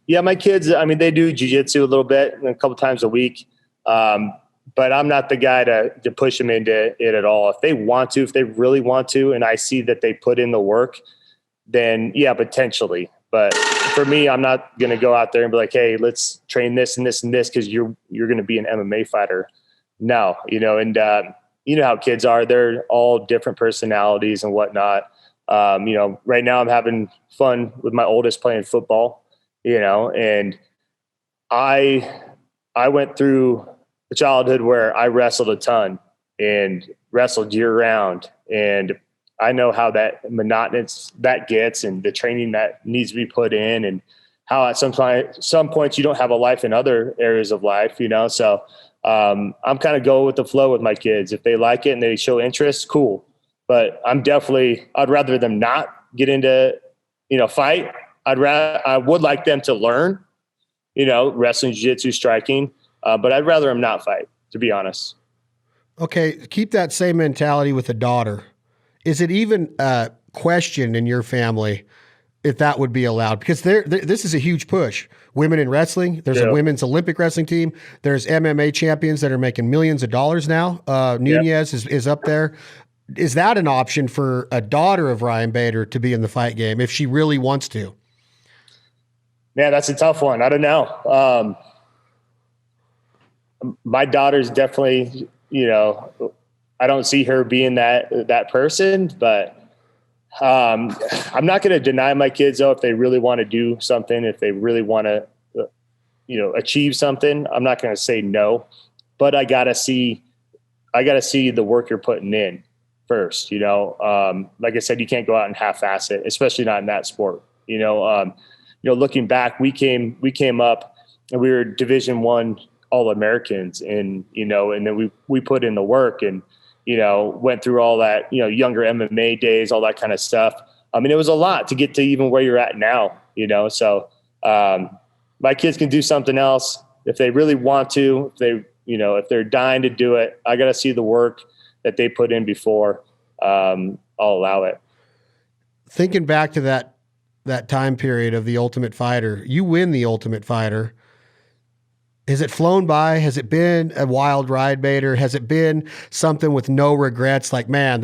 Yeah, my kids, I mean, they do jiu-jitsu a little bit, a couple times a week. But I'm not the guy to push them into it at all. If they want to, if they really want to, and I see that they put in the work, then yeah, potentially. But for me, I'm not going to go out there and be like, hey, let's train this and this and this because you're going to be an MMA fighter. No, and you know how kids are. They're all different personalities and whatnot. Right now I'm having fun with my oldest playing football, and I I went through a childhood where I wrestled a ton and wrestled year round. And I know how that monotonous that gets and the training that needs to be put in, and how at some points you don't have a life in other areas of life, So I'm kind of go with the flow with my kids. If they like it and they show interest, cool. But I'd rather them not get into, fight. I would like them to learn, wrestling, jiu-jitsu, striking. But I'd rather them not fight, to be honest. Okay. Keep that same mentality with a daughter. Is it even a question in your family if that would be allowed? Because this is a huge push. Women in wrestling. There's a women's Olympic wrestling team. There's MMA champions that are making millions of dollars now. Nunez is up there. Is that an option for a daughter of Ryan Bader to be in the fight game if she really wants to? Man, that's a tough one. I don't know. My daughter's definitely, I don't see her being that person, but I'm not going to deny my kids though, if they really want to do something, if they really want to, achieve something, I'm not going to say no, but I gotta see the work you're putting in first. Like I said, you can't go out and half-ass it, especially not in that sport. Looking back, we came up and we were Division I All-Americans, and then we put in the work and, went through all that, younger MMA days, all that kind of stuff. I mean, it was a lot to get to even where you're at now, so my kids can do something else if they really want to, if they're dying to do it. I got to see the work that they put in before I'll allow it. Thinking back to that time period of The Ultimate Fighter, you win The Ultimate Fighter. Has it flown by? Has it been a wild ride, Bader? Has it been something with no regrets? Like, man,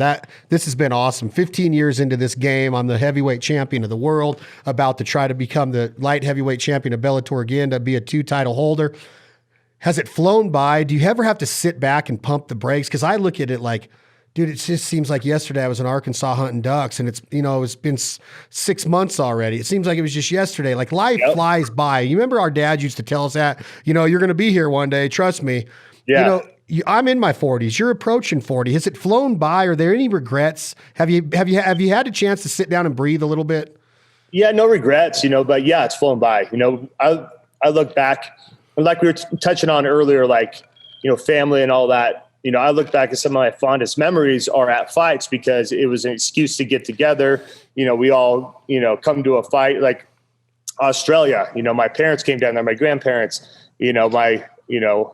this has been awesome. 15 years into this game, I'm the heavyweight champion of the world, about to try to become the light heavyweight champion of Bellator again, to be a 2-title holder. Has it flown by? Do you ever have to sit back and pump the brakes? Because I look at it like, dude, it just seems like yesterday I was in Arkansas hunting ducks, and it's been 6 months already. It seems like it was just yesterday. Like, life flies by. You remember our dad used to tell us that, you're going to be here one day. Trust me. Yeah. I'm in my 40s. You're approaching 40. Has it flown by? Are there any regrets? Have you had a chance to sit down and breathe a little bit? Yeah, no regrets, but yeah, it's flown by. I look back, like we were touching on earlier, like, family and all that. I look back at some of my fondest memories are at fights, because it was an excuse to get together. We all, come to a fight, like Australia. My parents came down there, my grandparents, my,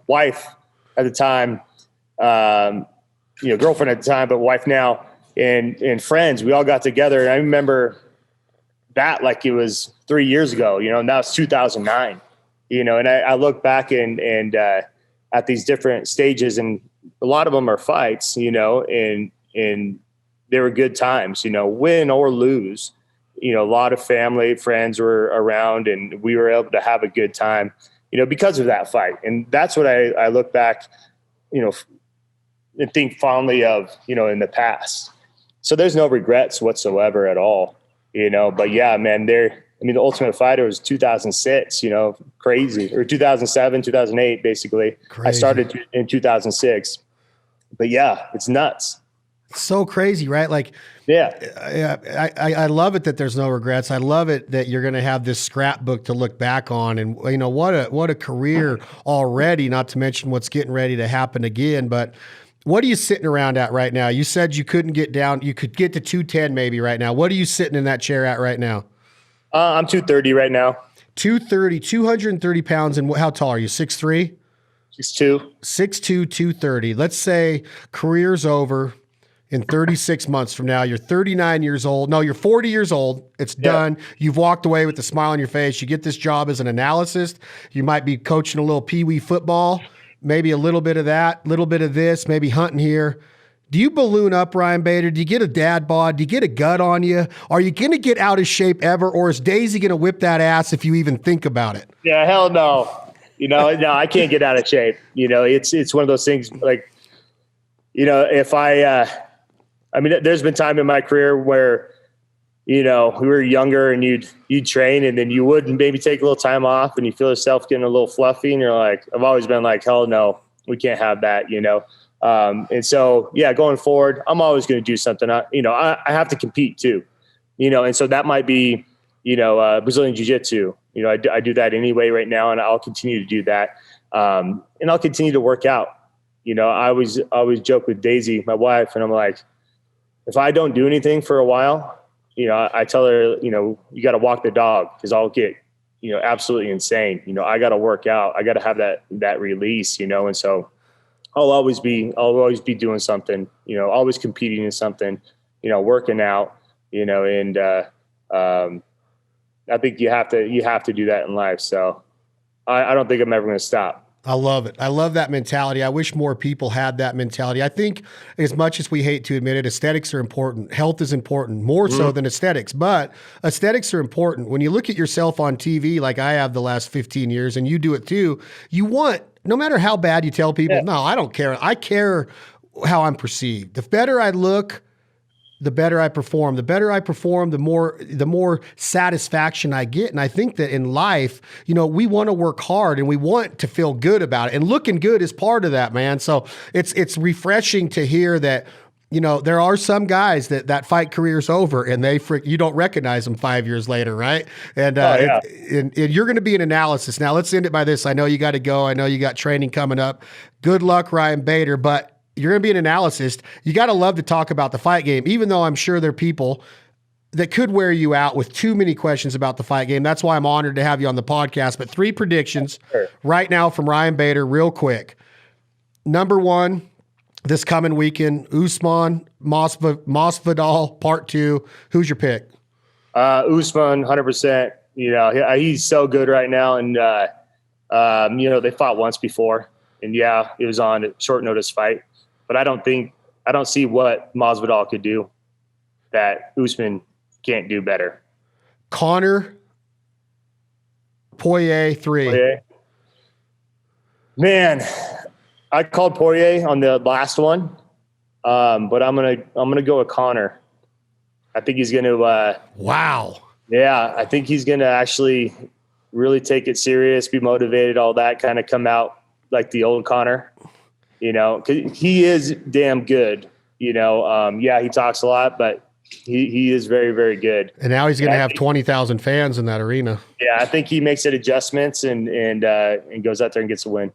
wife at the time, girlfriend at the time, but wife now, and friends. We all got together. And I remember that like it was 3 years ago, and that was 2009, and I look back and at these different stages, and a lot of them are fights, and they were good times, win or lose, a lot of family, friends were around, and we were able to have a good time, because of that fight. And that's what I look back, and think fondly of, in the past. So there's no regrets whatsoever at all, but yeah, man, The Ultimate Fighter was 2006, crazy, or 2007, 2008, basically. Crazy. I started in 2006, but yeah, it's nuts. So crazy, right? Like, yeah, I love it that there's no regrets. I love it that you're going to have this scrapbook to look back on, and what a career already, not to mention what's getting ready to happen again. But what are you sitting around at right now? You said you couldn't get down. You could get to 210 maybe right now. What are you sitting in that chair at right now? I'm 230 right now. 230, 230 pounds. And how tall are you? 6'3"? 6'2". 6'2", 230. Let's say career's over in 36 months from now. You're 39 years old. No, you're 40 years old. It's done. You've walked away with a smile on your face. You get this job as an analyst. You might be coaching a little peewee football, maybe a little bit of that, little bit of this, maybe hunting here. Do you balloon up, Ryan Bader? Do you get a dad bod? Do you get a gut on you? Are you going to get out of shape ever, or is Daisy going to whip that ass if you even think about it? Yeah, hell no. No, I can't get out of shape. It's one of those things like, if there's been time in my career where, we were younger and you'd train and then you would maybe take a little time off and you feel yourself getting a little fluffy and you're like, I've always been like, hell no, we can't have that, and so, going forward, I'm always going to do something. I have to compete too, and so that might be, Brazilian Jiu-Jitsu. I do that anyway right now, and I'll continue to do that. And I'll continue to work out. I always joke with Daisy, my wife, and I'm like, if I don't do anything for a while, I tell her, you got to walk the dog because I'll get, absolutely insane. I got to work out. I got to have that release, and so I'll always be doing something, always competing in something, working out, and I think you have to do that in life. So I don't think I'm ever going to stop. I love it. I love that mentality. I wish more people had that mentality. I think as much as we hate to admit it, aesthetics are important. Health is important, more so than aesthetics, but aesthetics are important. When you look at yourself on TV, like I have the last 15 years, and you do it too, you want, no matter how bad you tell people, no, I don't care. I care how I'm perceived. The better I look, the better I perform. The better I perform, the more satisfaction I get. And I think that in life, we want to work hard and we want to feel good about it. And looking good is part of that, man. So it's refreshing to hear that, there are some guys that fight career's over and you don't recognize them 5 years later, right? And, and you're going to be an analysis. Now let's end it by this. I know you got to go. I know you got training coming up. Good luck, Ryan Bader, but you're going to be an analyst. You got to love to talk about the fight game, even though I'm sure there are people that could wear you out with too many questions about the fight game. That's why I'm honored to have you on the podcast. But 3 predictions right now from Ryan Bader real quick. Number 1, this coming weekend, Usman Masvidal Part 2. Who's your pick? Usman, 100%. He's so good right now. And, they fought once before. And, it was on a short notice fight. But I don't see what Masvidal could do that Usman can't do better. Conor Poirier 3. Poirier. Man, I called Poirier on the last one, but I'm gonna go with Conor. I think he's gonna. Wow. Yeah, I think he's gonna actually really take it serious, be motivated, all that, kind of come out like the old Conor. 'Cause he is damn good. He talks a lot, but he is very, very good. And now he's going to have 20,000 fans in that arena. Yeah, I think he makes it adjustments and goes out there and gets a win.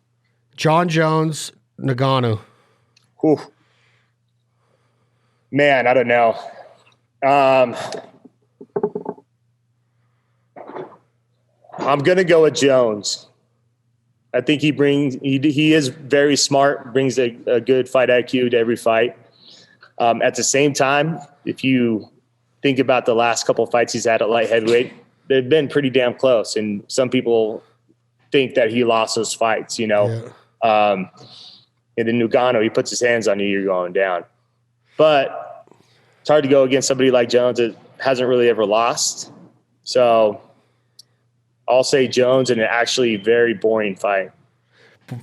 John Jones, Nagano. Whew. Man, I don't know. I'm going to go with Jones. I think he is very smart, brings a good fight IQ to every fight. At the same time, if you think about the last couple of fights he's had at light heavyweight, they've been pretty damn close. And some people think that he lost those fights, And then Nagano, he puts his hands on you, you're going down. But it's hard to go against somebody like Jones that hasn't really ever lost. So I'll say Jones in an actually very boring fight.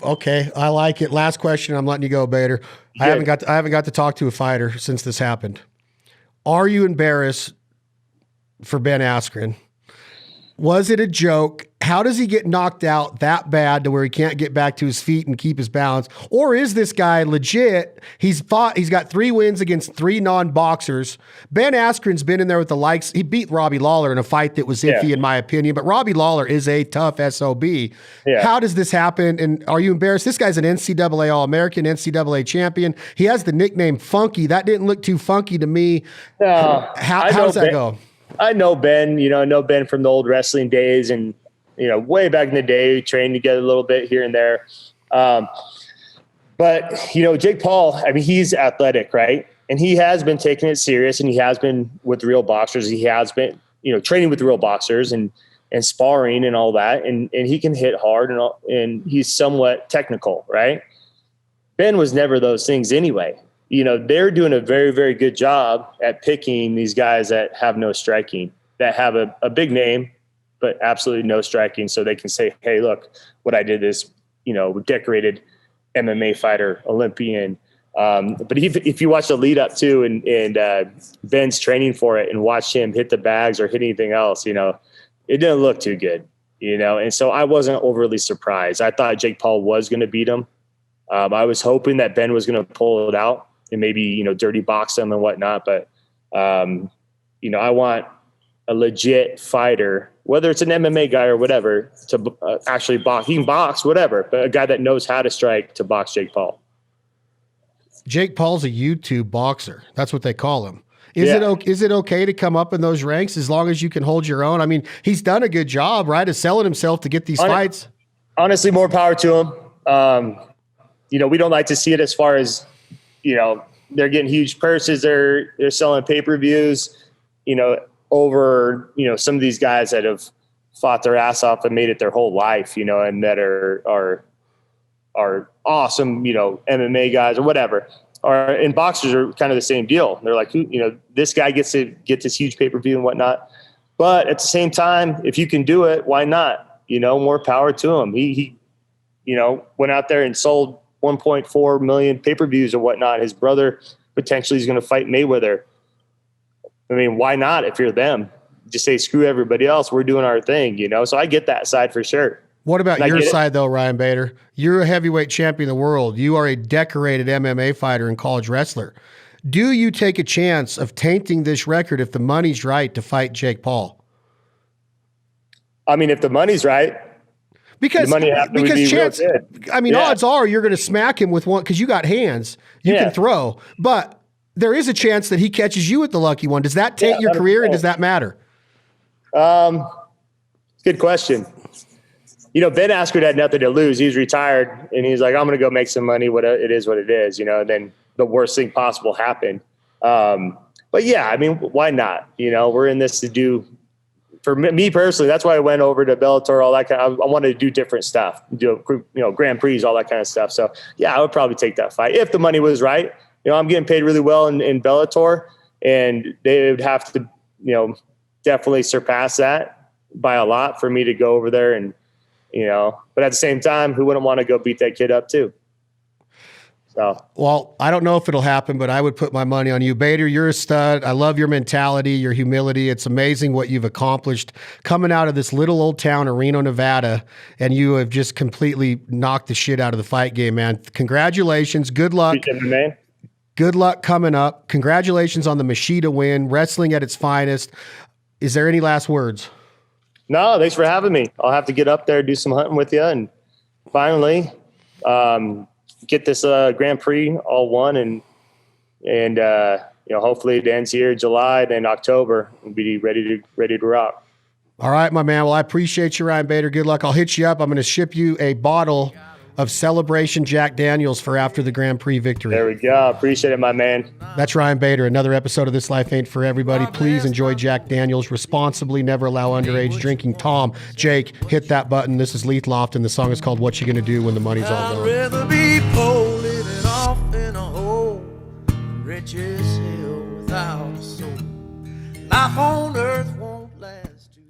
Okay, I like it. Last question. I'm letting you go, Bader. I haven't got to talk to a fighter since this happened. Are you embarrassed for Ben Askren? Was it a joke? How does he get knocked out that bad to where he can't get back to his feet and keep his balance? Or is this guy legit? He's got 3 wins against 3 non-boxers. Ben Askren's been in there with the likes. He beat Robbie Lawler in a fight that was iffy in my opinion, but Robbie Lawler is a tough SOB. Yeah. How does this happen? And are you embarrassed? This guy's an NCAA All-American, NCAA champion. He has the nickname Funky. That didn't look too funky to me. No, how does that go? I know Ben, I know Ben from the old wrestling days and, way back in the day, we trained together a little bit here and there. But, Jake Paul, I mean, he's athletic, right? And he has been taking it serious and he has been with real boxers. He has been, training with real boxers and sparring and all that. And he can hit hard and he's somewhat technical, right? Ben was never those things anyway. They're doing a very, very good job at picking these guys that have no striking, that have a big name, but absolutely no striking. So they can say, hey, look, what I did is, decorated MMA fighter, Olympian, But if you watch the lead up too, and Ben's training for it, and watch him hit the bags or hit anything else, it didn't look too good, And so I wasn't overly surprised. I thought Jake Paul was going to beat him. I was hoping that Ben was going to pull it out and maybe, dirty box him and whatnot. But, I want a legit fighter, whether it's an MMA guy or whatever, to actually box. He can box, whatever, but a guy that knows how to strike to box Jake Paul. Jake Paul's a YouTube boxer. That's what they call him. Is it okay to come up in those ranks as long as you can hold your own? I mean, he's done a good job, right, of selling himself to get these fights. Honestly, more power to him. We don't like to see it as far as, they're getting huge purses. They're selling pay-per-views, over, some of these guys that have fought their ass off and made it their whole life, and that are awesome, MMA guys or whatever. And boxers are kind of the same deal. They're like, this guy gets to get this huge pay-per-view and whatnot. But at the same time, if you can do it, why not? More power to him. He went out there and sold 1.4 million pay-per-views or whatnot. His brother potentially is going to fight Mayweather. I mean, why not if you're them? Just say, screw everybody else. We're doing our thing, So I get that side for sure. What about your side, though, Ryan Bader? You're a heavyweight champion of the world. You are a decorated MMA fighter and college wrestler. Do you take a chance of tainting this record if the money's right to fight Jake Paul? I mean, if the money's right. Because chance, odds are you're going to smack him with one because you got hands. You can throw. But there is a chance that he catches you at the lucky one. Does that taint your career, and does that matter? Good question. Ben Askren had nothing to lose. He's retired, and he's like, I'm going to go make some money. It is what it is, and then the worst thing possible happened. But yeah, I mean, why not? We're in this to do, for me personally, that's why I went over to Bellator, all that kind of, I wanted to do different stuff, do, Grand Prix, all that kind of stuff. So yeah, I would probably take that fight if the money was right. I'm getting paid really well in Bellator, and they would have to, definitely surpass that by a lot for me to go over there and, but at the same time, who wouldn't want to go beat that kid up too? So, well, I don't know if it'll happen, but I would put my money on you. Bader, you're a stud. I love your mentality, your humility. It's amazing what you've accomplished coming out of this little old town of Reno, Nevada, and you have just completely knocked the shit out of the fight game, man. Congratulations. Good luck. Appreciate it, man. Good luck coming up. Congratulations on the Machida win, wrestling at its finest. Is there any last words? No, thanks for having me. I'll have to get up there, do some hunting with you, and finally get this Grand Prix all won, and hopefully it ends here July, then October, we'll be ready to rock. All right, my man. Well, I appreciate you, Ryan Bader. Good luck. I'll hit you up. I'm going to ship you a bottle of Celebration Jack Daniels for after the Grand Prix victory. There we go. Appreciate it, my man. That's Ryan Bader. Another episode of This Life Ain't For Everybody. Please enjoy Jack Daniels responsibly. Never allow underage drinking. Tom, Jake, hit that button. This is Leith Loft, and the song is called What You Gonna Do When the Money's All Gone. I'd rather be poor living off in a hole, rich as hell without a soul. Life on earth